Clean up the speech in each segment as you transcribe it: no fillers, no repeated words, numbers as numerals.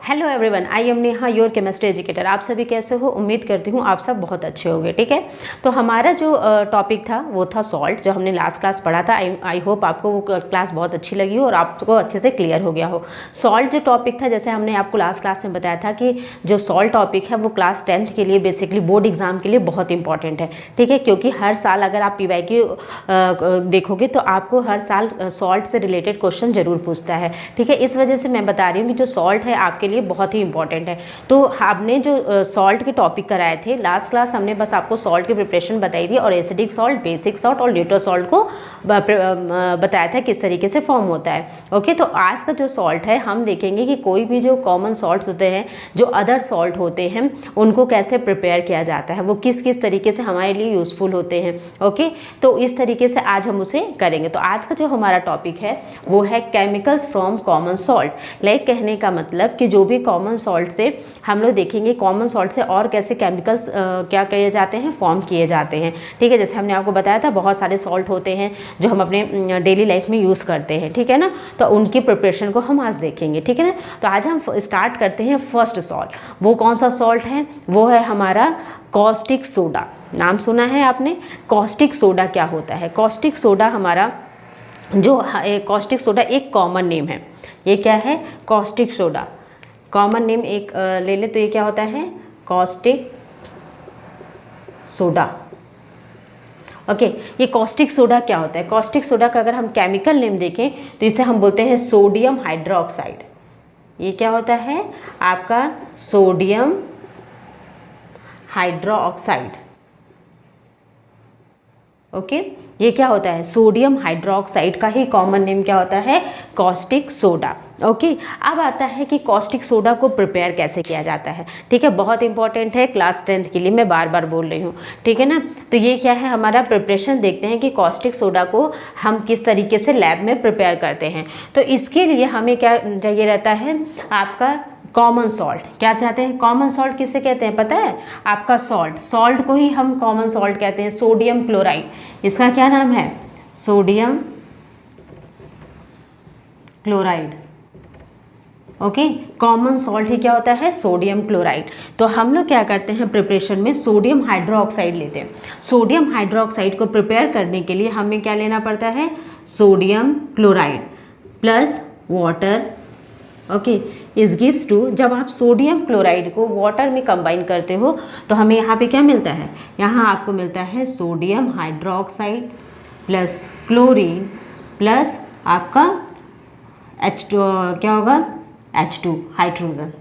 Hello everyone, I am Neha, your chemistry educator. आप सभी कैसे हो? उम्मीद करती हूँ आप सब बहुत अच्छे होंगे। ठीक है, तो हमारा जो टॉपिक था वो था सॉल्ट, जो हमने लास्ट क्लास पढ़ा था। आई होप आपको वो क्लास बहुत अच्छी लगी हो और आपको अच्छे से क्लियर हो गया हो। सॉल्ट जो टॉपिक था, जैसे हमने आपको लास्ट क्लास में बताया था कि जो सॉल्ट टॉपिक है वो क्लास 10th के लिए, बेसिकली बोर्ड एग्जाम के लिए बहुत इंपॉर्टेंट है। ठीक है, क्योंकि हर साल अगर आप PYQ देखोगे तो आपको हर साल सॉल्ट से रिलेटेड क्वेश्चन जरूर पूछता है। ठीक है, इस वजह से मैं बता रही हूँ कि जो सॉल्ट है आपके लिए बहुत ही इंपॉर्टेंट है। तो हमने जो सॉल्ट के टॉपिक कराए थे लास्ट क्लास, हमने बस आपको सॉल्ट की प्रिपरेशन बताई थी और एसिडिक सॉल्ट, बेसिक सॉल्ट और न्यूट्रल सॉल्ट को बताया था किस तरीके से फॉर्म होता है। ओके, तो आज का जो सॉल्ट है हम देखेंगे कि कोई भी जो कॉमन सॉल्ट्स होते हैं, जो अदर सॉल्ट होते हैं, उनको कैसे प्रिपेयर किया जाता है, वो किस किस तरीके से हमारे लिए यूजफुल होते हैं। ओके, तो इस तरीके से आज हम उसे करेंगे। तो आज का जो हमारा टॉपिक है वो है chemicals from common salt. Like कहने का मतलब कि जो भी कॉमन सॉल्ट से हम लोग देखेंगे, कॉमन सॉल्ट से और कैसे केमिकल्स क्या किए जाते हैं, फॉर्म किए जाते हैं। ठीक है, जैसे हमने आपको बताया था बहुत सारे सॉल्ट होते हैं जो हम अपने डेली लाइफ में यूज़ करते हैं। ठीक है ना, तो उनकी प्रिपरेशन को हम आज देखेंगे। ठीक है ना, तो आज हम स्टार्ट करते हैं फर्स्ट सॉल्ट। वो कौन सा सॉल्ट है? वो है हमारा कॉस्टिक सोडा। नाम सुना है आपने? कॉस्टिक सोडा क्या होता है? कॉस्टिक सोडा हमारा जो कॉस्टिक सोडा एक कॉमन नेम है। ये क्या है? कॉस्टिक सोडा कॉमन नेम एक ले ले तो ये क्या होता है? Caustic soda. ओके, ये कॉस्टिक सोडा क्या होता है? कॉस्टिक सोडा का अगर हम केमिकल नेम देखें तो इसे हम बोलते हैं सोडियम हाइड्रोक्साइड। ये क्या होता है आपका? Sodium hydroxide. ओके, ये क्या होता है? सोडियम हाइड्रोक्साइड का ही कॉमन नेम क्या होता है? Caustic soda. ओके, अब आता है कि कॉस्टिक सोडा को प्रिपेयर कैसे किया जाता है। ठीक है, बहुत इंपॉर्टेंट है क्लास 10th के लिए, मैं बार बार बोल रही हूँ। ठीक है ना, तो ये क्या है हमारा प्रिपरेशन। देखते हैं कि कॉस्टिक सोडा को हम किस तरीके से लैब में प्रिपेयर करते हैं। तो इसके लिए हमें क्या चाहिए रहता है? आपका कॉमन सॉल्ट। क्या चाहते हैं? कॉमन सॉल्ट किसे कहते हैं पता है? आपका सॉल्ट को ही हम कॉमन सॉल्ट कहते हैं। सोडियम क्लोराइड, इसका क्या नाम है? Sodium chloride. Okay, common salt ही क्या होता है? Sodium chloride. तो हम लोग क्या करते हैं प्रिपरेशन में? सोडियम हाइड्रोक्साइड लेते हैं। सोडियम हाइड्रोक्साइड को प्रिपेयर करने के लिए हमें क्या लेना पड़ता है? Sodium chloride plus water. Okay, इस गिव्स टू, जब आप सोडियम क्लोराइड को वाटर में कंबाइन करते हो तो हमें यहाँ पे क्या मिलता है? यहाँ आपको मिलता है sodium hydroxide plus chlorine plus आपका H2, क्या होगा? H2 hydrogen.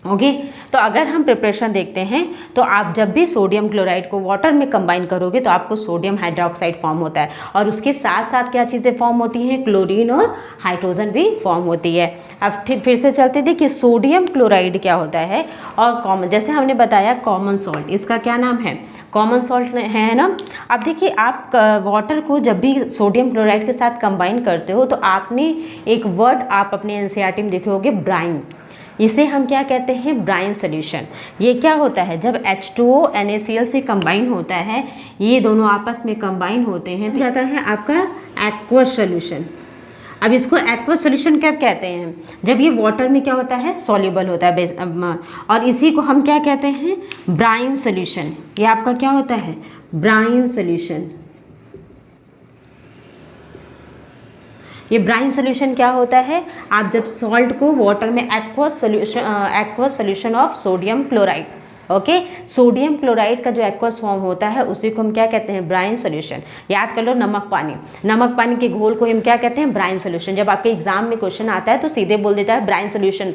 ओके, तो अगर हम प्रिपरेशन देखते हैं तो आप जब भी सोडियम क्लोराइड को वाटर में कंबाइन करोगे तो आपको सोडियम हाइड्रोक्साइड फॉर्म होता है और उसके साथ साथ क्या चीज़ें फॉर्म होती हैं? क्लोरीन और हाइड्रोजन भी फॉर्म होती है। अब फिर से चलते देखिए सोडियम क्लोराइड क्या होता है और कॉमन, जैसे हमने बताया कॉमन सॉल्ट, इसका क्या नाम है? कॉमन सॉल्ट है ना। अब देखिए आप वाटर को जब भी सोडियम क्लोराइड के साथ कंबाइन करते हो तो आपने एक वर्ड आप अपने NCERT में देखे होगे, ब्राइन। इसे हम क्या कहते हैं? Brine solution. ये क्या होता है? जब H2O NaCl से कंबाइन होता है, ये दोनों आपस में कंबाइन होते हैं तो जाता है आपका एक्वस सोल्यूशन। अब इसको एक्वस सोल्यूशन कब कहते हैं? जब ये वाटर में क्या होता है? सॉल्युबल होता है। और इसी को हम क्या कहते हैं? Brine solution. ये आपका क्या होता है? Brine solution. ये ब्राइन सोल्यूशन क्या होता है? आप जब सॉल्ट को वाटर में aqueous solution of sodium chloride. Okay, sodium chloride का जो एक्वस फॉर्म होता है उसी को हम क्या कहते हैं? Brine solution. याद कर लो, नमक पानी। नमक पानी के घोल को हम क्या कहते हैं? Brine solution. जब आपके एग्जाम में क्वेश्चन आता है तो सीधे बोल देता है ब्राइन सोल्यूशन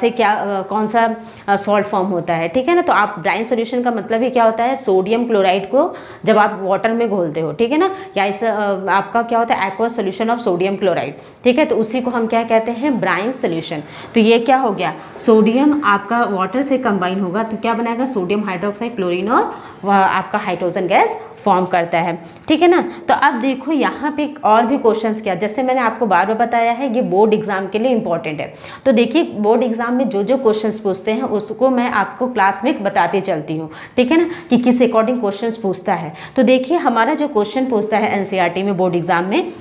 से क्या कौन सा सॉल्ट फॉर्म होता है। ठीक है ना, तो आप ब्राइन सोल्यूशन का मतलब ही क्या होता है? सोडियम क्लोराइड को जब आप वाटर में घोलते हो, ठीक है ना, या इस आपका क्या होता है? Aqueous solution of sodium chloride. ठीक है, तो उसी को हम क्या कहते हैं? Brine solution. तो ये क्या हो गया? सोडियम आपका वाटर से कंबाइन होगा तो क्या बनाएगा? सोडियम हाइड्रोक्साइड, क्लोरीन और आपका हाइड्रोजन गैस फॉर्म करता है। ठीक है ना, तो अब देखो यहाँ पे और भी क्वेश्चंस क्या, जैसे मैंने आपको बार बार बताया है ये बोर्ड एग्जाम के लिए इंपॉर्टेंट है। तो देखिए बोर्ड एग्जाम में जो जो क्वेश्चंस पूछते हैं उसको मैं आपको क्लास में बताते चलती हूँ। ठीक है ना, कि किस अकॉर्डिंग क्वेश्चंस पूछता है। तो देखिए हमारा जो क्वेश्चन पूछता है NCERT में बोर्ड एग्जाम में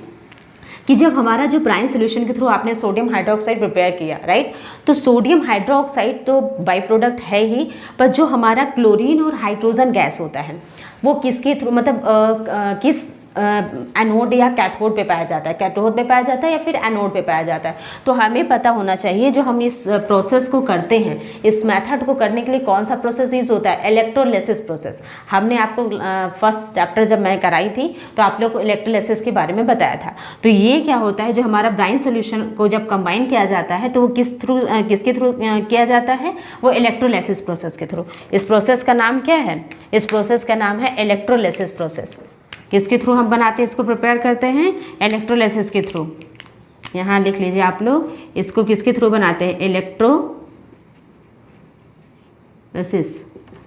कि जब हमारा जो ब्राइन सोल्यूशन के थ्रू आपने सोडियम हाइड्रोक्साइड प्रिपेयर किया, राइट, तो सोडियम हाइड्रोक्साइड तो बाई प्रोडक्ट है ही, पर जो हमारा क्लोरीन और हाइड्रोजन गैस होता है वो किसके थ्रू, मतलब किस एनोड या कैथोड पे पाया जाता है, कैथोड पे पाया जाता है या फिर एनोड पे पाया जाता है। तो हमें पता होना चाहिए जो हम इस प्रोसेस को करते हैं, इस मेथड को करने के लिए कौन सा प्रोसेस यूज होता है, इलेक्ट्रोलिसिस प्रोसेस। हमने आपको फर्स्ट चैप्टर जब मैं कराई थी तो आप लोग को इलेक्ट्रोलिसिस के बारे में बताया था। तो ये क्या होता है, जो हमारा ब्राइन सोल्यूशन को जब कंबाइन किया जाता है तो वो किसके थ्रू किया जाता है, वो इलेक्ट्रोलिसिस प्रोसेस के थ्रू। इस प्रोसेस का नाम क्या है, इस प्रोसेस का नाम है इलेक्ट्रोलिसिस प्रोसेस। किसके थ्रू हम बनाते हैं, इसको प्रिपेयर करते हैं इलेक्ट्रोलिसिस के थ्रू। यहाँ लिख लीजिए आप लोग, इसको किसके थ्रू बनाते हैं, इलेक्ट्रोलिसिस,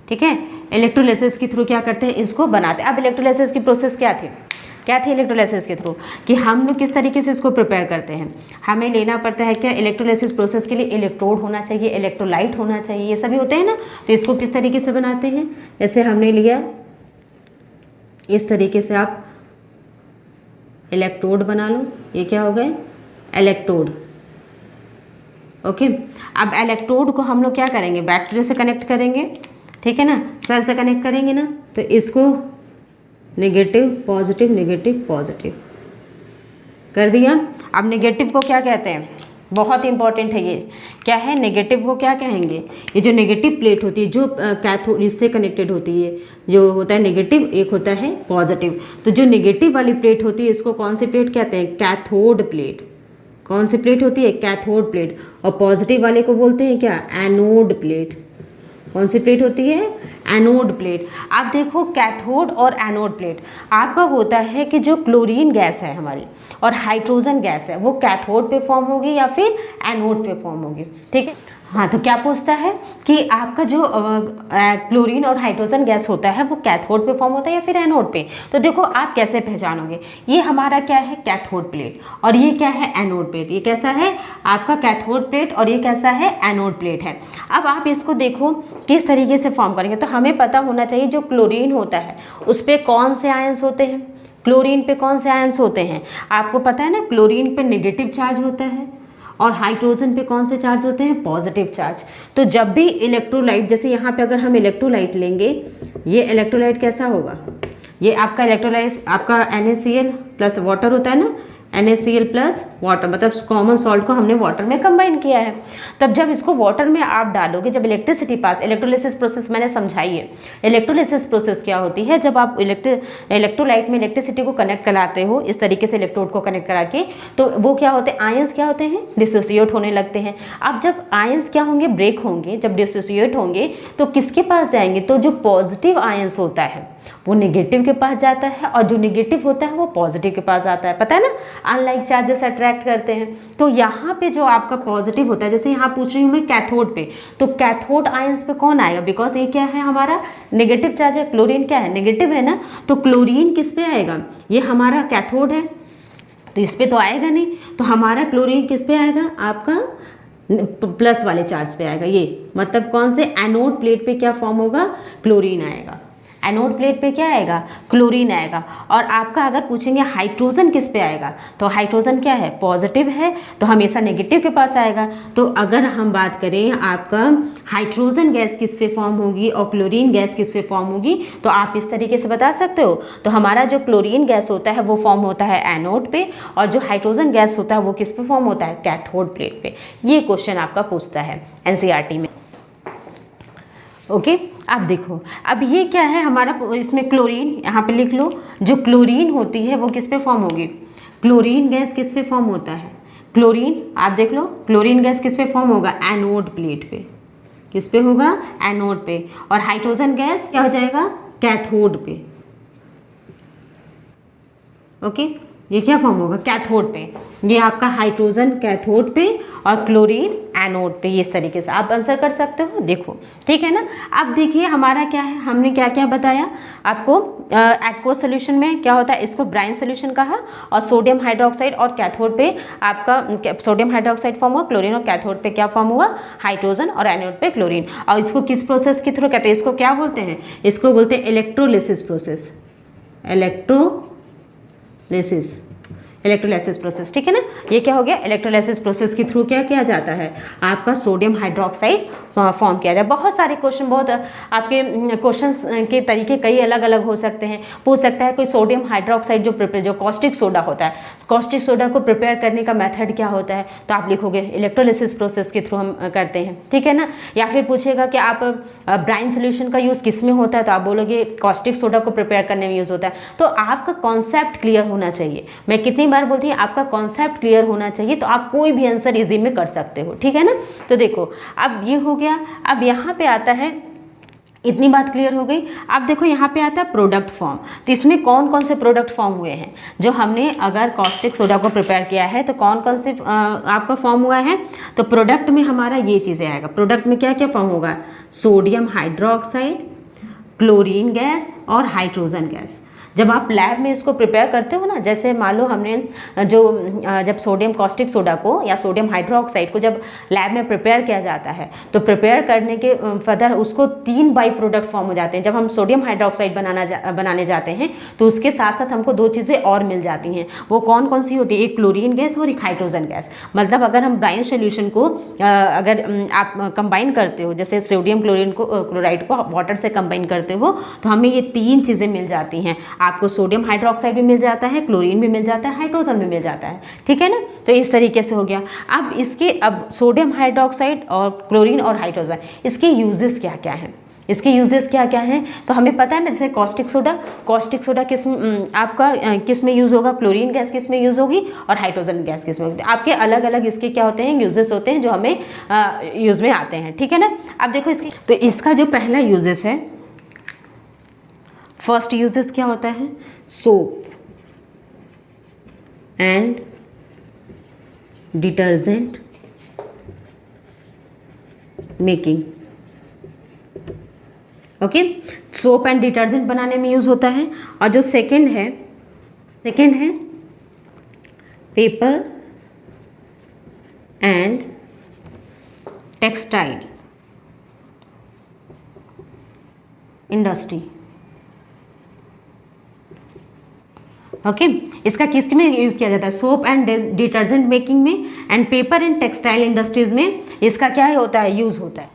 ठीक है। इलेक्ट्रोलिसिस के थ्रू क्या करते हैं, इसको बनाते हैं। अब इलेक्ट्रोलिसिस की प्रोसेस क्या थी इलेक्ट्रोलिसिस के थ्रू, कि हम लोग किस तरीके से इसको प्रिपेयर करते हैं। हमें लेना पड़ता है क्या, इलेक्ट्रोलिसिस प्रोसेस के लिए इलेक्ट्रोड होना चाहिए, इलेक्ट्रोलाइट होना चाहिए, ये सभी होते हैं ना। तो इसको किस तरीके से बनाते हैं, जैसे हमने लिया इस तरीके से, आप इलेक्ट्रोड बना लो, ये क्या हो गए, इलेक्ट्रोड, ओके। अब इलेक्ट्रोड को हम लोग क्या करेंगे, बैटरी से कनेक्ट करेंगे, ठीक है ना, सेल से कनेक्ट करेंगे ना, तो इसको नेगेटिव पॉजिटिव कर दिया। अब नेगेटिव को क्या कहते हैं, बहुत इंपॉर्टेंट है ये, क्या है, नेगेटिव को क्या कहेंगे, ये जो नेगेटिव प्लेट होती है जो कैथोड इससे कनेक्टेड होती है, जो होता है नेगेटिव, एक होता है पॉजिटिव। तो जो नेगेटिव वाली प्लेट होती है इसको कौन सी प्लेट कहते हैं, कैथोड प्लेट। कौन सी प्लेट होती है, कैथोड प्लेट। और पॉजिटिव वाले को बोलते हैं क्या, एनोड प्लेट। कौन सी प्लेट होती है, एनोड प्लेट। आप देखो कैथोड और एनोड प्लेट आपका होता है कि जो क्लोरीन गैस है हमारी और हाइड्रोजन गैस है वो कैथोड पे फॉर्म होगी या फिर एनोड पे फॉर्म होगी, ठीक है। हाँ, तो क्या पूछता है कि आपका जो क्लोरीन और हाइड्रोजन गैस होता है वो कैथोड पे फॉर्म होता है या फिर एनोड पे। तो देखो आप कैसे पहचानोगे, ये हमारा क्या है, कैथोड प्लेट, और ये क्या है, एनोड प्लेट। ये कैसा है आपका कैथोड प्लेट और ये कैसा है, एनोड प्लेट है। अब आप इसको देखो किस तरीके से फॉर्म करेंगे। तो हमें पता होना चाहिए जो क्लोरीन होता है उस पर कौन से आयंस होते हैं, क्लोरीन पे कौन से आयंस होते हैं। आपको पता है ना, क्लोरीन पे नेगेटिव चार्ज होता है और हाइड्रोजन पे कौन से चार्ज होते हैं, पॉजिटिव चार्ज। तो जब भी इलेक्ट्रोलाइट, जैसे यहाँ पे अगर हम इलेक्ट्रोलाइट लेंगे, ये इलेक्ट्रोलाइट कैसा होगा, ये आपका इलेक्ट्रोलाइट आपका NaCl प्लस वाटर होता है ना, NaCl प्लस वाटर, मतलब कॉमन सॉल्ट को हमने वाटर में कंबाइन किया है। तब जब इसको वाटर में आप डालोगे, जब इलेक्ट्रिसिटी पास, इलेक्ट्रोलिसिस प्रोसेस मैंने समझाई है। इलेक्ट्रोलिसिस प्रोसेस क्या होती है, जब आप इलेक्ट्रोलाइट में इलेक्ट्रिसिटी को कनेक्ट कराते हो, इस तरीके से इलेक्ट्रोड को कनेक्ट करा के, तो वो क्या होते हैं, आयंस क्या होते हैं, डिसोसिएट होने लगते हैं। अब जब आयंस क्या होंगे, ब्रेक होंगे, जब डिसोसिएट होंगे तो किसके पास जाएंगे, तो जो पॉजिटिव आयंस होता है वो नेगेटिव के पास जाता है और जो नेगेटिव होता है वो पॉजिटिव के पास जाता है, पता है ना, अनलाइक चार्जेस अट्रैक्ट करते हैं। तो यहाँ पे जो आपका पॉजिटिव होता है, जैसे यहाँ पूछ रही हूँ मैं कैथोड पे, तो कैथोड आयंस पे कौन आएगा, बिकॉज ये क्या है, हमारा नेगेटिव चार्ज है, क्लोरीन क्या है, नेगेटिव है ना, तो क्लोरीन किस पे आएगा, ये हमारा कैथोड है तो इस पे तो आएगा नहीं, तो हमारा क्लोरीन किस पे आएगा, आपका प्लस वाले चार्ज पे आएगा। ये मतलब कौन से, एनोड प्लेट पे क्या फॉर्म होगा, क्लोरीन आएगा। एनोड प्लेट पे क्या आएगा, क्लोरीन आएगा। और आपका अगर पूछेंगे हाइड्रोजन किस पे आएगा, तो हाइड्रोजन क्या है, पॉजिटिव है, तो हमेशा नेगेटिव के पास आएगा। तो अगर हम बात करें आपका हाइड्रोजन गैस किस पे फॉर्म होगी और क्लोरीन गैस किस पे फॉर्म होगी, तो आप इस तरीके से बता सकते हो। तो हमारा जो क्लोरीन गैस होता है वो फॉर्म होता है एनोड पे, और जो हाइड्रोजन गैस होता है वो किस पे फॉर्म होता है, कैथोड प्लेट पे। ये क्वेश्चन आपका पूछता है NCERT में, ओके। अब देखो, अब ये क्या है हमारा, इसमें क्लोरीन, यहाँ पे लिख लो, जो क्लोरीन होती है वो किस पे फॉर्म होगी, क्लोरीन गैस किस पे फॉर्म होता है, क्लोरीन, आप देख लो, क्लोरीन गैस किस पे फॉर्म होगा, एनोड प्लेट पे, किस पे होगा, एनोड पे। और हाइड्रोजन गैस क्या हो जाएगा, कैथोड पे, ओके। ये क्या फॉर्म होगा, कैथोड पे। ये आपका हाइड्रोजन कैथोड पे और क्लोरीन एनोड पे, इस तरीके से आप आंसर कर सकते हो, देखो, ठीक है ना। अब देखिए हमारा क्या है, हमने क्या क्या बताया आपको, एक्वस सोल्यूशन में क्या होता है, इसको ब्राइन सोल्यूशन कहा, और सोडियम हाइड्रोक्साइड और कैथोड पे आपका सोडियम हाइड्रोक्साइड फॉर्म हुआ, क्लोरीन और कैथोड पे क्या फॉर्म हुआ, हाइड्रोजन, और एनोड पे क्लोरीन। और इसको किस प्रोसेस के थ्रू कहते हैं, इसको क्या बोलते हैं, इसको बोलते हैं electrolysis process, electrolysis, electrolysis process, ठीक है ना। ये क्या हो गया, इलेक्ट्रोलाइसिस प्रोसेस के थ्रू क्या किया जाता है, आपका सोडियम हाइड्रोक्साइड फॉर्म किया जाए। बहुत सारे क्वेश्चन, बहुत आपके क्वेश्चंस के तरीके कई अलग अलग हो सकते हैं। पूछ सकता है कोई सोडियम हाइड्रोक्साइड जो कॉस्टिक सोडा होता है, कॉस्टिक सोडा को प्रिपेयर करने का मेथड क्या होता है, तो आप लिखोगे इलेक्ट्रोलाइसिस प्रोसेस के थ्रू हम करते हैं, ठीक है ना। या फिर पूछेगा कि आप ब्राइन सोल्यूशन का यूज़ किस में होता है, तो आप बोलोगे कॉस्टिक सोडा को प्रिपेयर करने में यूज़ होता है। तो आपका कॉन्सेप्ट क्लियर होना चाहिए। मैं कितनी बार बोलती हूँ, आपका कॉन्सेप्ट क्लियर होना चाहिए, तो आप कोई भी आंसर इजी में कर सकते हो, ठीक है ना। तो देखो अब ये हो गया। अब यहाँ पे आता है, इतनी बात क्लियर हो गई। अब देखो यहाँ पे आता है प्रोडक्ट फॉर्म। तो इसमें कौन कौन से प्रोडक्ट फॉर्म हुए हैं, जो हमने अगर कॉस्टिक सोडा को प्रिपेयर किया है तो कौन कौन से आपका फॉर्म हुआ है। तो प्रोडक्ट में हमारा ये चीज़ें आएगा। प्रोडक्ट में क्या क्या फॉर्म होगा, सोडियम हाइड्रोक्साइड, क्लोरीन गैस और हाइड्रोजन गैस। जब आप लैब में इसको प्रिपेयर करते हो ना, जैसे मान लो हमने जब सोडियम कॉस्टिक सोडा को या सोडियम हाइड्रोक्साइड को जब लैब में प्रिपेयर किया जाता है, तो प्रिपेयर करने के फर्दर उसको 3 बाई प्रोडक्ट फॉर्म हो जाते हैं। जब हम सोडियम हाइड्रोक्साइड बनाने जाते हैं तो उसके साथ साथ हमको 2 चीज़ें और मिल जाती हैं। वो कौन कौन सी होती है, एक क्लोरीन गैस और एक हाइड्रोजन गैस। मतलब अगर हम ब्राइन सोल्यूशन को अगर आप कंबाइन करते हो, जैसे सोडियम क्लोराइड को वाटर से कंबाइन करते हो, तो हमें ये 3 चीज़ें मिल जाती हैं। आपको सोडियम हाइड्रोक्साइड भी मिल जाता है, क्लोरीन भी मिल जाता है, हाइड्रोजन भी मिल जाता है, ठीक है ना। तो इस तरीके से हो गया। अब सोडियम हाइड्रोक्साइड और क्लोरीन और हाइड्रोजन, इसके यूजेस क्या क्या हैं, इसके यूजेस क्या क्या हैं, तो हमें पता है ना। जैसे कॉस्टिक सोडा किस में यूज़ होगा, क्लोरीन गैस किस में यूज़ होगी और हाइड्रोजन गैस किस में होगी। आपके अलग अलग इसके क्या होते हैं, यूजेस होते हैं, जो हमें यूज़ में आते हैं, ठीक है ना। अब देखो तो इसका जो पहला यूजेस है, फर्स्ट यूजेस क्या होता है, soap and detergent making. Okay, soap and detergent बनाने में यूज होता है। और जो सेकंड है paper and textile industry. Okay, इसका किस में यूज़ किया जाता है, सोप एंड डिटर्जेंट मेकिंग में, and paper and textile industries में इसका क्या होता है, यूज़ होता है।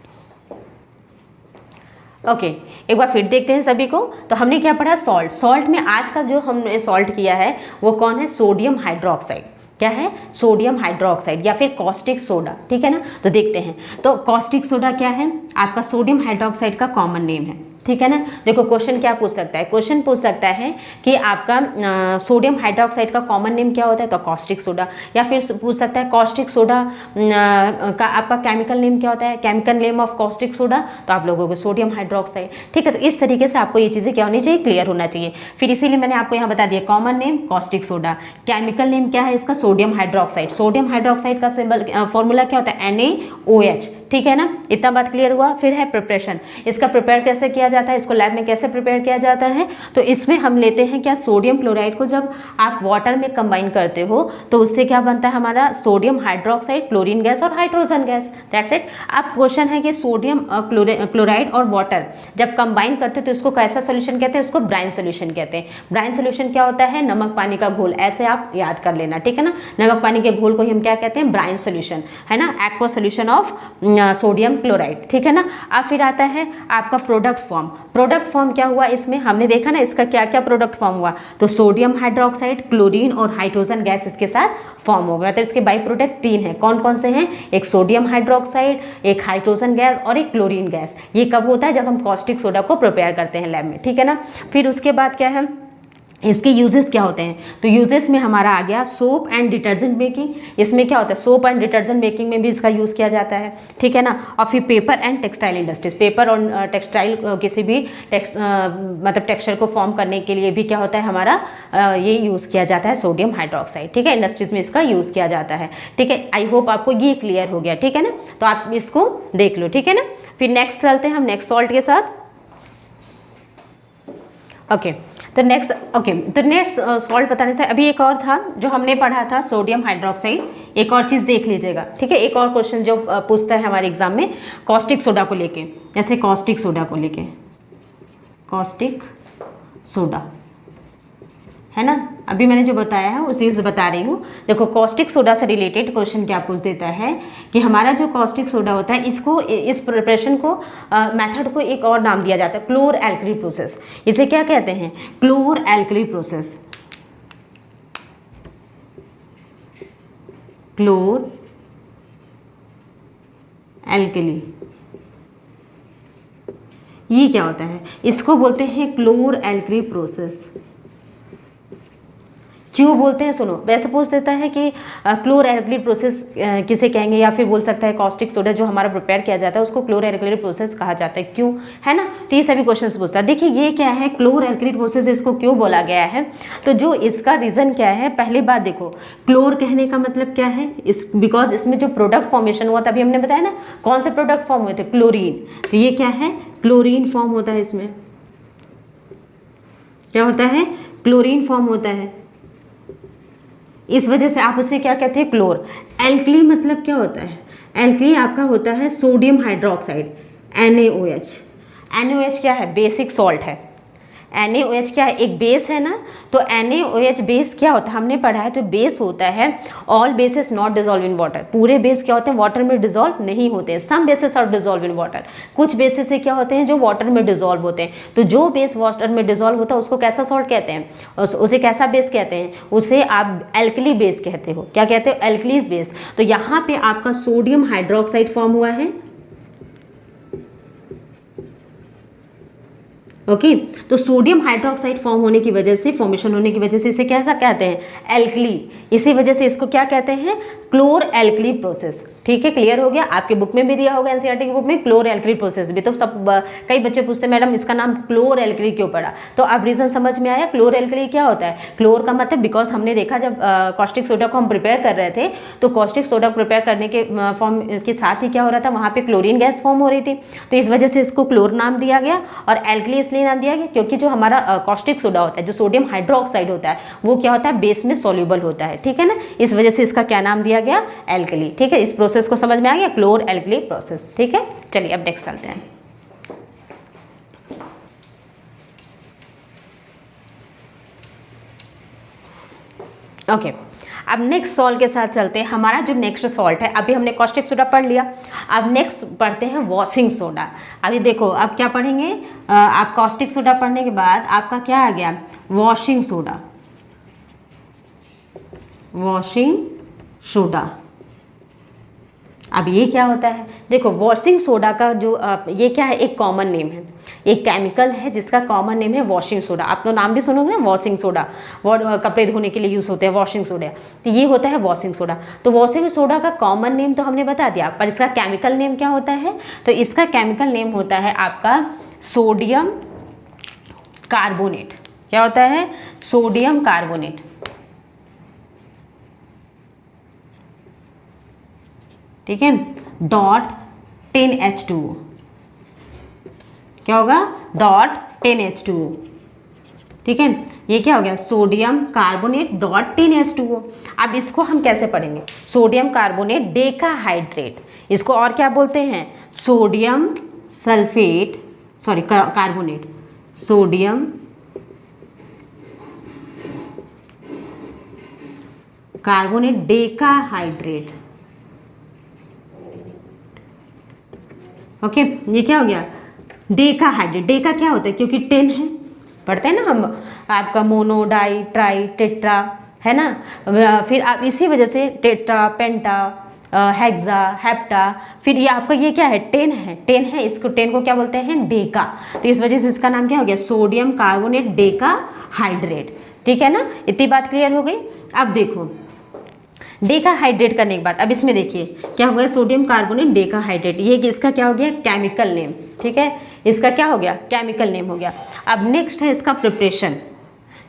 ओके, एक बार फिर देखते हैं सभी को। तो हमने क्या पढ़ा, सॉल्ट में आज का जो हमने सॉल्ट किया है वो कौन है, सोडियम हाइड्रोक्साइड। क्या है, सोडियम हाइड्रोक्साइड या फिर कॉस्टिक सोडा, ठीक है ना। तो देखते हैं, तो कॉस्टिक सोडा क्या है, आपका सोडियम हाइड्रोक्साइड का कॉमन नेम है, ठीक है ना। देखो क्वेश्चन क्या पूछ सकता है, क्वेश्चन पूछ सकता है कि आपका सोडियम हाइड्रोक्साइड का कॉमन नेम क्या होता है, तो कॉस्टिक सोडा। या फिर पूछ सकता है कॉस्टिक सोडा का आपका केमिकल नेम क्या होता है, chemical name of caustic soda, तो आप लोगों को सोडियम हाइड्रोक्साइड, ठीक है। तो इस तरीके से आपको ये चीज़ें क्या होनी चाहिए, क्लियर होना चाहिए। फिर इसीलिए मैंने आपको यहाँ बता दिया, common name caustic soda, chemical name क्या है इसका, सोडियम हाइड्रोक्साइड। सोडियम हाइड्रोक्साइड का सिंबल फॉर्मूला क्या होता है, NaOH, ठीक है ना। इतना बात क्लियर हुआ। फिर है प्रिपरेशन, इसका प्रिपेयर कैसे किया जाता है, इसको लैब में कैसे प्रिपेयर किया जाता है। तो इसमें हम लेते हैं क्या, सोडियम क्लोराइड को जब आप वाटर में कंबाइन करते हो तो उससे क्या बनता है हमारा, सोडियम हाइड्रोक्साइड, क्लोरीन गैस और हाइड्रोजन गैस, दैट्स इट। अब क्वेश्चन है कि सोडियम क्लोराइड और वाटर जब कंबाइन करते हो तो इसको कैसा सोल्यूशन कहते हैं, इसको ब्राइन सोल्यूशन कहते हैं। ब्राइन सोल्यूशन क्या होता है, नमक पानी का घोल, ऐसे आप याद कर लेना, ठीक है ना। नमक पानी के घोल को ही हम क्या कहते हैं, ब्राइन सोल्यूशन, है ना, aqua solution of sodium chloride, ठीक है ना। अब फिर आता है आपका प्रोडक्ट फॉर्म। प्रोडक्ट फॉर्म क्या हुआ, इसमें हमने देखा ना इसका क्या क्या प्रोडक्ट फॉर्म हुआ, तो सोडियम हाइड्रोक्साइड, क्लोरीन और हाइड्रोजन गैस इसके साथ फॉर्म हो गया। तो इसके बाई प्रोडक्ट 3 हैं, कौन कौन से हैं, एक सोडियम हाइड्रोक्साइड, एक हाइड्रोजन गैस और एक क्लोरीन गैस। ये कब होता है, जब हम कॉस्टिक सोडा को प्रिपेयर करते हैं लैब में, ठीक है ना। फिर उसके बाद क्या है, इसके यूजेस क्या होते हैं, तो यूजेस में हमारा आ गया सोप एंड डिटर्जेंट मेकिंग। इसमें क्या होता है, सोप एंड डिटर्जेंट मेकिंग में भी इसका यूज़ किया जाता है, ठीक है ना। और फिर paper and textile industries, paper और टेक्सटाइल किसी भी मतलब टेक्सचर को फॉर्म करने के लिए भी क्या होता है हमारा ये यूज़ किया जाता है सोडियम हाइड्रोक्साइड, ठीक है। इंडस्ट्रीज में इसका यूज़ किया जाता है, ठीक है। आई होप आपको ये क्लियर हो गया, ठीक है ना। तो आप इसको देख लो, ठीक है ना। फिर नेक्स्ट चलते हैं हम नेक्स्ट सॉल्ट के साथ। ओके, तो नेक्स्ट सॉल्ट बताने था। अभी एक और था जो हमने पढ़ा था सोडियम हाइड्रोक्साइड। एक और चीज़ देख लीजिएगा, ठीक है। एक और क्वेश्चन जो पूछता है हमारे एग्जाम में कॉस्टिक सोडा को लेके, जैसे कॉस्टिक सोडा को लेके, कॉस्टिक सोडा, है ना। अभी मैंने जो बताया है उसी से बता रही हूँ। देखो कॉस्टिक सोडा से रिलेटेड क्वेश्चन क्या पूछ देता है कि हमारा जो कॉस्टिक सोडा होता है इसको, इस प्रिपरेशन को, मेथड को एक और नाम दिया जाता है क्लोर एल्कली प्रोसेस। इसे क्या कहते हैं? क्लोर एल्कली प्रोसेस। क्लोर एल्कली, ये क्या होता है? इसको बोलते हैं क्लोर एल्कली प्रोसेस। क्यों बोलते हैं सुनो, वैसे पूछ देता है कि क्लोर एल्कली प्रोसेस किसे कहेंगे, या फिर बोल सकता है कॉस्टिक सोडा जो हमारा प्रिपेयर किया जाता है उसको क्लोर एल्कली प्रोसेस कहा जाता है, क्यों, है ना। तो ये सभी क्वेश्चंस पूछता है। देखिए ये क्या है क्लोर एल्कली प्रोसेस, इसको क्यों बोला गया है, तो जो इसका रीज़न क्या है, पहली बात देखो क्लोर कहने का मतलब क्या है, इस बिकॉज इसमें जो प्रोडक्ट फॉर्मेशन हुआ था, अभी हमने बताया ना कौन से प्रोडक्ट फॉर्म हुए थे, क्लोरीन। तो ये क्या है, क्लोरीन फॉर्म होता है, इसमें क्या होता है, क्लोरीन फॉर्म होता है। इस वजह से आप उसे क्या कहते हैं, क्लोर। एल्कली मतलब क्या होता है, एल्कली आपका होता है सोडियम हाइड्रोक्साइड, NaOH। NaOH क्या है, बेसिक सॉल्ट है। NaOH क्या है, एक बेस है ना। तो NaOH बेस क्या होता है, हमने पढ़ा है, जो बेस होता है all bases not dissolve in water. पूरे बेस क्या होते हैं, वाटर में डिजॉल्व नहीं होते हैं। Some bases are dissolve in water, कुछ बेसिस से क्या होते हैं जो वाटर में डिजॉल्व होते हैं। तो जो बेस वाटर में डिजॉल्व होता है उसको कैसा सॉल्ट कहते हैं, उसे कैसा बेस कहते हैं, उसे आप एल्कली बेस कहते हो। क्या कहते हो, एल्कलीज बेस। तो यहाँ पे आपका सोडियम हाइड्रोक्साइड फॉर्म हुआ है, ओके। तो सोडियम हाइड्रोक्साइड फॉर्म होने की वजह से, फॉर्मेशन होने की वजह से इसे कैसा कहते हैं, एल्कली। इसी वजह से इसको क्या कहते हैं, क्लोर एल्कली प्रोसेस। ठीक है, क्लियर हो गया। आपके बुक में भी दिया होगा, एनसीईआरटी की बुक में क्लोर एल्कली प्रोसेस भी। तो सब कई बच्चे पूछते हैं मैडम इसका नाम क्लोर एल्कली क्यों पड़ा, तो अब रीजन समझ में आया। क्लोर एल्कली क्या होता है, क्लोर का मतलब, बिकॉज हमने देखा जब कॉस्टिक सोडा को हम प्रिपेयर कर रहे थे, तो कॉस्टिक सोडा प्रिपेयर करने के फॉर्म के साथ ही क्या हो रहा था, वहाँ पे क्लोरीन गैस फॉर्म हो रही थी। तो इस वजह से इसको क्लोर नाम दिया गया। और एल्कली इसलिए नाम दिया गया क्योंकि जो हमारा कॉस्टिक सोडा होता है, जो सोडियम हाइड्रोक्साइड होता है, वो क्या होता है, बेस में सॉल्युबल होता है। ठीक है ना, इस वजह से इसका क्या नाम दिया गया, एल्कली। ठीक है, इस प्रोसेस को समझ में आ गया, क्लोर एल्कली प्रोसेस। ठीक है, चलिए अब नेक्स्ट चलते हैं। ओके, अब नेक्स्ट सॉल्ट के साथ चलते हैं। हमारा जो नेक्स्ट सॉल्ट है, अभी हमने कॉस्टिक सोडा पढ़ लिया, अब नेक्स्ट पढ़ते हैं वॉशिंग सोडा। अभी देखो अब क्या पढ़ेंगे, आप कॉस्टिक सोडा पढ़ने के बाद आपका क्या आ गया, वॉशिंग सोडा। वॉशिंग सोडा, अब ये क्या होता है, देखो वॉशिंग सोडा का जो ये क्या है, एक कॉमन नेम है, एक केमिकल है जिसका कॉमन नेम है वॉशिंग सोडा। आप तो नाम भी सुनोगे ना, वॉशिंग सोडा, कपड़े धोने के लिए यूज़ होते हैं वॉशिंग सोडा, तो ये होता है वॉशिंग सोडा। तो वॉशिंग सोडा का कॉमन नेम तो हमने बता दिया, पर इसका केमिकल नेम क्या होता है, तो इसका केमिकल नेम होता है आपका सोडियम कार्बोनेट। क्या होता है, सोडियम कार्बोनेट। ठीक है, डॉट 10H2O, क्या होगा, डॉट 10H2O। ठीक है, ये क्या हो गया, सोडियम कार्बोनेट डॉट 10H2O। अब इसको हम कैसे पढ़ेंगे, सोडियम कार्बोनेट डेकाहाइड्रेट, इसको और क्या बोलते हैं, sodium sulphate, sorry carbonate, sodium carbonate decahydrate. Okay, ये क्या हो गया, डेकाहाइड्रेट। डेका क्या होता है, क्योंकि 10 है, पढ़ते हैं ना हम, आपका मोनो, डाई, ट्राई, टेट्रा, है ना। फिर आप इसी वजह से टेट्रा, पेंटा, हेक्सा, हेप्टा, फिर ये आपका ये क्या है, 10 है, 10 है, इसको 10 को क्या बोलते हैं, डेका। तो इस वजह से इसका नाम क्या हो गया, सोडियम कार्बोनेट डेकाहाइड्रेट। ठीक है ना, इतनी बात क्लियर हो गई। अब देखो डेकाहाइड्रेट करने के बाद अब इसमें देखिए क्या हो गया, सोडियम कार्बोनेट डेकाहाइड्रेट, ये इसका क्या हो गया, केमिकल नेम। ठीक है, इसका क्या हो गया, केमिकल नेम हो गया। अब नेक्स्ट है इसका प्रिपरेशन,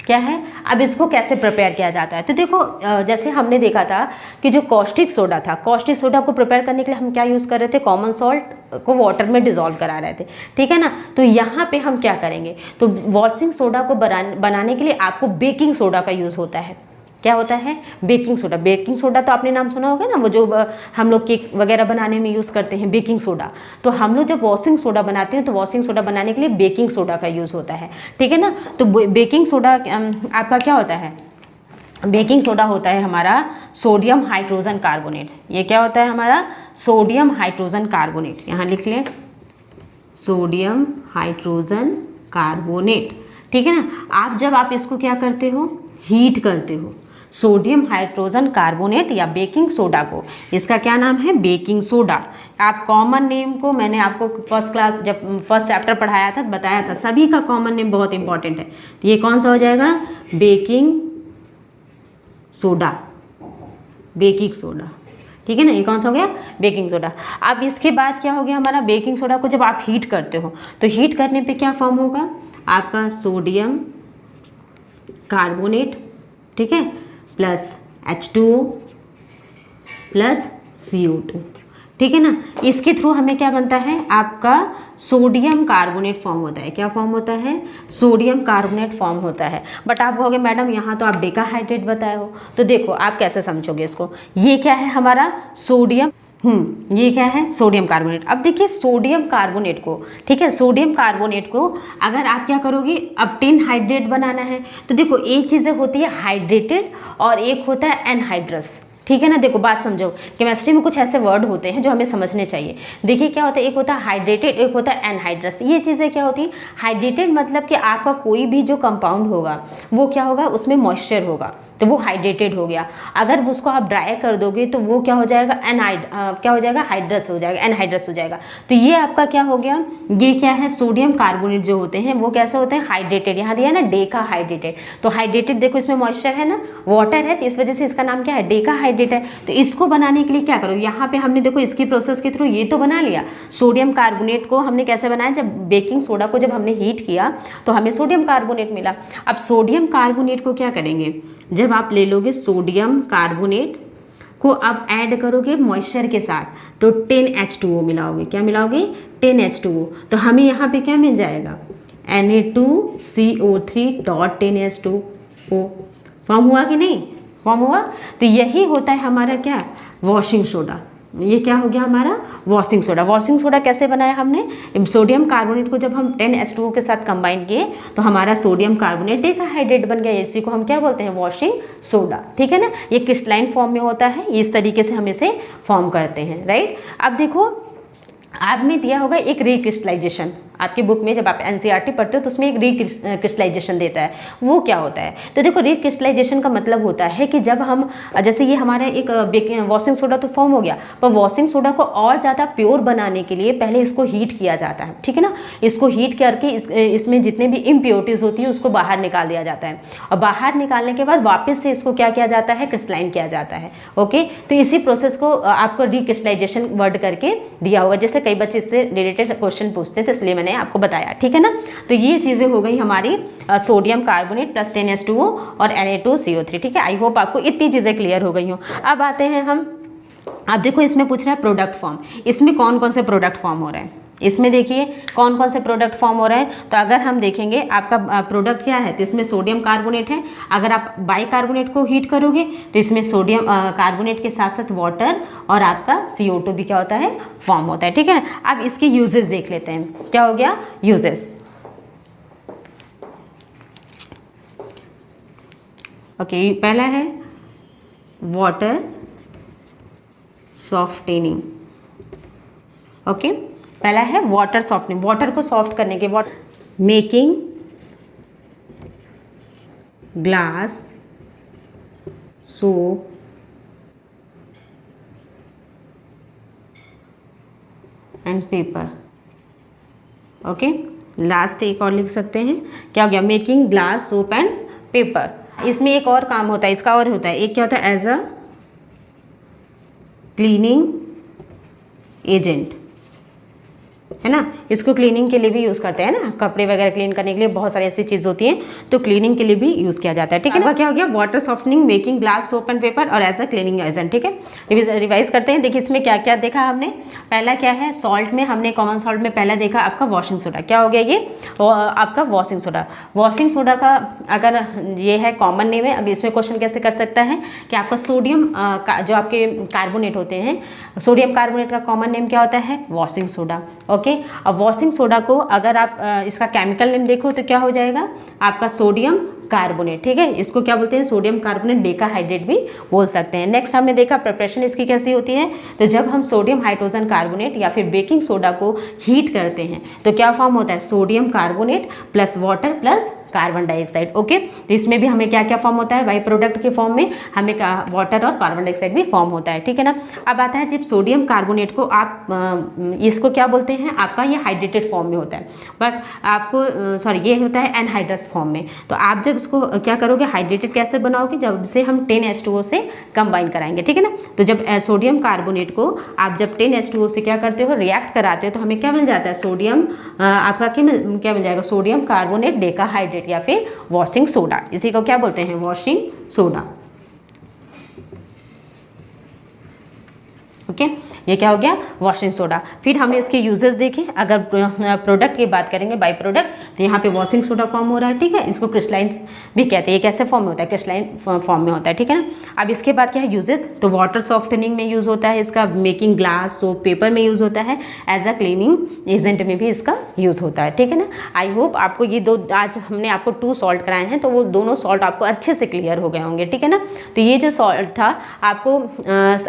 क्या है, अब इसको कैसे प्रिपेयर किया जाता है। तो देखो जैसे हमने देखा था कि जो कॉस्टिक सोडा था, कॉस्टिक सोडा को प्रिपेयर करने के लिए हम क्या यूज़ कर रहे थे, कॉमन सॉल्ट को वाटर में डिजॉल्व करा रहे थे। ठीक है ना, तो यहाँ पे हम क्या करेंगे, तो वॉशिंग सोडा को बनाने के लिए आपको बेकिंग सोडा का यूज़ होता है। क्या होता है? Baking soda. बेकिंग सोडा तो आपने नाम सुना होगा ना, वो जो हम लोग केक वगैरह बनाने में यूज़ करते हैं, बेकिंग सोडा। तो हम लोग जब वॉशिंग सोडा बनाते हैं तो वॉशिंग सोडा बनाने के लिए बेकिंग सोडा का यूज़ होता है, ठीक है ना। तो बेकिंग सोडा आपका क्या होता है? बेकिंग सोडा होता है हमारा सोडियम हाइड्रोजन कार्बोनेट। ये क्या होता है हमारा? Sodium hydrogen carbonate. यहाँ लिख लें, सोडियम हाइड्रोजन कार्बोनेट, ठीक है ना। आप इसको क्या करते हो? हीट करते हो सोडियम हाइड्रोजन कार्बोनेट या बेकिंग सोडा को। इसका क्या नाम है? Baking soda. आप कॉमन नेम को, मैंने आपको फर्स्ट क्लास जब फर्स्ट चैप्टर पढ़ाया था बताया था, सभी का कॉमन नेम बहुत इंपॉर्टेंट है। तो ये कौन सा हो जाएगा? Baking soda. बेकिंग सोडा, ठीक है ना। ये कौन सा हो गया? Baking soda. अब इसके बाद क्या हो गया हमारा? बेकिंग सोडा को जब आप हीट करते हो तो हीट करने पे क्या फॉर्म होगा? आपका सोडियम कार्बोनेट, ठीक है, प्लस H2O प्लस CO2, ठीक है ना। इसके थ्रू हमें क्या बनता है? आपका सोडियम कार्बोनेट फॉर्म होता है। क्या फॉर्म होता है? सोडियम कार्बोनेट फॉर्म होता है। बट आप कहोगे मैडम यहाँ तो आप डेकाहाइड्रेट बताए हो। तो देखो आप कैसे समझोगे इसको। ये क्या है हमारा? सोडियम, ये क्या है? Sodium carbonate. अब देखिए सोडियम कार्बोनेट को, ठीक है, सोडियम कार्बोनेट को अगर आप क्या करोगे? अब टिन हाइड्रेट बनाना है तो देखो एक चीज़ें होती है हाइड्रेटेड और एक होता है एनहाइड्रस, ठीक है ना। देखो बात समझो, केमिस्ट्री में कुछ ऐसे वर्ड होते हैं जो हमें समझने चाहिए। देखिए क्या होता है? एक होता है हाइड्रेटेड, एक होता है एनहाइड्रस। ये चीज़ें क्या होती है? हाइड्रेटेड मतलब कि आपका कोई भी जो कंपाउंड होगा वो क्या होगा? उसमें मॉइस्चर होगा तो वो हाइड्रेटेड हो गया। अगर उसको आप ड्राई कर दोगे तो वो क्या हो जाएगा? क्या हो जाएगा? हाइड्रस हो जाएगा, एनहाइड्रस हो जाएगा। तो ये आपका क्या हो गया? ये क्या है? सोडियम कार्बोनेट जो होते हैं वो कैसे होते हैं? हाइड्रेटेड। यहाँ दिया है ना डेका हाइड्रेटेड। तो हाइड्रेटेड देखो इसमें मॉइस्चर है ना, वाटर है, तो इस वजह से इसका नाम क्या है? डेका हाइड्रेट है। तो इसको बनाने के लिए क्या करो? यहाँ पे हमने देखो इसकी प्रोसेस के थ्रू ये तो बना लिया। सोडियम कार्बोनेट को हमने कैसे बनाया? जब बेकिंग सोडा को जब हमने हीट किया तो हमें सोडियम कार्बोनेट मिला। अब सोडियम कार्बोनेट को क्या करेंगे? जब आप ले लोगे सोडियम कार्बोनेट को अब ऐड करोगे मॉइस्चर के साथ तो 10H2O मिलाओगे। क्या मिलाओगे? 10H2O। तो हमें यहाँ पे क्या मिल जाएगा? Na2CO3.10H2O। फॉर्म हुआ कि नहीं? फॉर्म हुआ। तो यही होता है हमारा क्या? Washing soda. ये क्या हो गया हमारा? Washing soda. वॉशिंग सोडा कैसे बनाया हमने? सोडियम कार्बोनेट को जब हम 10H2O के साथ कंबाइन किए तो हमारा सोडियम कार्बोनेट डेकाहाइड्रेट बन गया। इसी को हम क्या बोलते हैं? वॉशिंग सोडा, ठीक है ना। ये क्रिस्टलाइन फॉर्म में होता है, इस तरीके से हम इसे फॉर्म करते हैं, राइट। अब देखो आपने दिया होगा एक रिक्रिस्टलाइजेशन। आपकी बुक में जब आप एनसीईआरटी पढ़ते हो तो उसमें एक रिक्रिस्टलाइजेशन देता है। वो क्या होता है? तो देखो रिक्रिस्टलाइजेशन का मतलब होता है कि जब हम, जैसे ये हमारा एक वॉशिंग सोडा तो फॉर्म हो गया, पर वॉशिंग सोडा को और ज़्यादा प्योर बनाने के लिए पहले इसको हीट किया जाता है, ठीक है ना। इसको हीट करके इसमें जितने भी इम्प्योरिटीज़ होती है उसको बाहर निकाल दिया जाता है और बाहर निकालने के बाद वापस से इसको क्या किया जाता है? क्रिस्टलाइन किया जाता है। ओके, तो इसी प्रोसेस को आपको रिक्रिस्टलाइजेशन वर्ड करके दिया होगा। जैसे कई बच्चे इससे रिलेटेड क्वेश्चन पूछते हैं तो इसलिए मैंने आपको बताया, ठीक है ना। तो ये चीज़ें हो गई हमारी सोडियम कार्बोनेट प्लस 10H2O और Na2CO3, ठीक है। आई होप आपको इतनी चीज़ें क्लियर हो गई हो। अब आते हैं हम, अब देखो इसमें पूछ रहा है प्रोडक्ट फॉर्म। इसमें कौन कौन से प्रोडक्ट फॉर्म हो रहे हैं? इसमें देखिए कौन कौन से प्रोडक्ट फॉर्म हो रहे हैं। तो अगर हम देखेंगे आपका प्रोडक्ट क्या है तो इसमें सोडियम कार्बोनेट है। अगर आप बाइकार्बोनेट को हीट करोगे तो इसमें सोडियम कार्बोनेट के साथ साथ वाटर और आपका CO2 भी क्या होता है? फॉर्म होता है, ठीक है ना। अब इसके यूजेस देख लेते हैं। क्या हो गया? यूजेस। ओके, पहला है वाटर सॉफ्टनिंग। ओके, पहला है वाटर सॉफ्टनिंग, वाटर को सॉफ्ट करने के बाद making glass soap and paper. Okay, last एक और लिख सकते हैं। क्या हो गया? Making glass soap and paper. इसमें एक और काम होता है, इसका और होता है, एक क्या होता है? As a cleaning agent. है ना, इसको क्लीनिंग के लिए भी यूज़ करते हैं ना, कपड़े वगैरह क्लीन करने के लिए बहुत सारी ऐसी चीज़ होती हैं, तो क्लीनिंग के लिए भी यूज़ किया जाता है, ठीक है ना। क्या हो गया, water softening, making glass, soap and paper और एज अ क्लीनिंग एजेंट, ठीक है। रिवाइज करते हैं, देखिए इसमें क्या क्या देखा हमने। पहला क्या है, सॉल्ट में हमने कॉमन सॉल्ट में पहला देखा आपका वॉशिंग सोडा, क्या हो गया ये आपका वॉशिंग सोडा। वॉशिंग सोडा का अगर ये है कॉमन नेम है, अगर इसमें क्वेश्चन कैसे कर सकता है कि आपका सोडियम जो आपके कार्बोनेट होते हैं, सोडियम कार्बोनेट का कॉमन नेम क्या होता है, वॉशिंग सोडा। ओके, अब वॉशिंग सोडा को अगर आप इसका केमिकल नेम देखो तो क्या हो जाएगा आपका सोडियम कार्बोनेट, ठीक है। इसको क्या बोलते हैं, सोडियम कार्बोनेट डेकाहाइड्रेट भी बोल सकते हैं। नेक्स्ट हमने देखा प्रिपरेशन इसकी कैसी होती है, तो जब हम सोडियम हाइड्रोजन कार्बोनेट या फिर बेकिंग सोडा को हीट करते हैं तो क्या फॉर्म होता है, sodium carbonate plus water plus carbon dioxide. Okay, तो इसमें भी हमें क्या क्या फॉर्म होता है, बाई प्रोडक्ट के फॉर्म में हमें वाटर और कार्बन डाइऑक्साइड भी फॉर्म होता है, ठीक है ना। अब आता है जब सोडियम कार्बोनेट को आप इसको क्या बोलते हैं, आपका ये हाइड्रेटेड फॉर्म में होता है, बट आपको सॉरी ये होता है एनहाइड्रस फॉर्म में। तो आप जब इसको क्या करोगे, हाइड्रेटेड कैसे बनाओगे, जब से हम 10H2O से कंबाइन कराएंगे, ठीक है ना। तो जब सोडियम कार्बोनेट को आप जब 10H2O से क्या करते हो, रिएक्ट कराते हो, तो हमें क्या मिल जाता है, सोडियम आपका क्या मिल जाएगा, सोडियम कार्बोनेट डेकाहाइड्रेट या फिर वॉशिंग सोडा। इसी को क्या बोलते हैं, वॉशिंग सोडा। ओके, ये क्या हो गया, वॉशिंग सोडा। फिर हमने इसके यूजेस देखे। अगर प्रोडक्ट की बात करेंगे, बाई प्रोडक्ट, तो यहाँ पे वॉशिंग सोडा फॉर्म हो रहा है, ठीक है। इसको क्रिस्टलाइन भी कहते हैं। ये कैसे फॉर्म में होता है, क्रिस्टलाइन फॉर्म में होता है, ठीक है ना। अब इसके बाद क्या है यूजेस, तो वाटर सॉफ्टनिंग में यूज़ होता है इसका, मेकिंग ग्लास, सोप, पेपर में यूज़ होता है, एज अ क्लीनिंग एजेंट में भी इसका यूज़ होता है, ठीक है ना। आई होप आपको ये दो, आज हमने आपको 2 सॉल्ट कराए हैं, तो वो दोनों सॉल्ट आपको अच्छे से क्लियर हो गए होंगे, ठीक है ना। तो ये जो सॉल्ट था आपको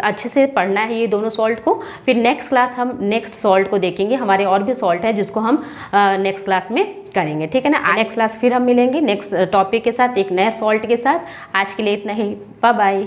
अच्छे से पढ़ना है ये दोनों सॉल्ट को। फिर नेक्स्ट क्लास हम नेक्स्ट सॉल्ट को देखेंगे, हमारे और भी सॉल्ट है जिसको हम नेक्स्ट क्लास में करेंगे, ठीक है ना। नेक्स्ट क्लास फिर हम मिलेंगे नेक्स्ट टॉपिक के साथ, एक नए सॉल्ट के साथ। आज के लिए इतना ही, बाय बाय।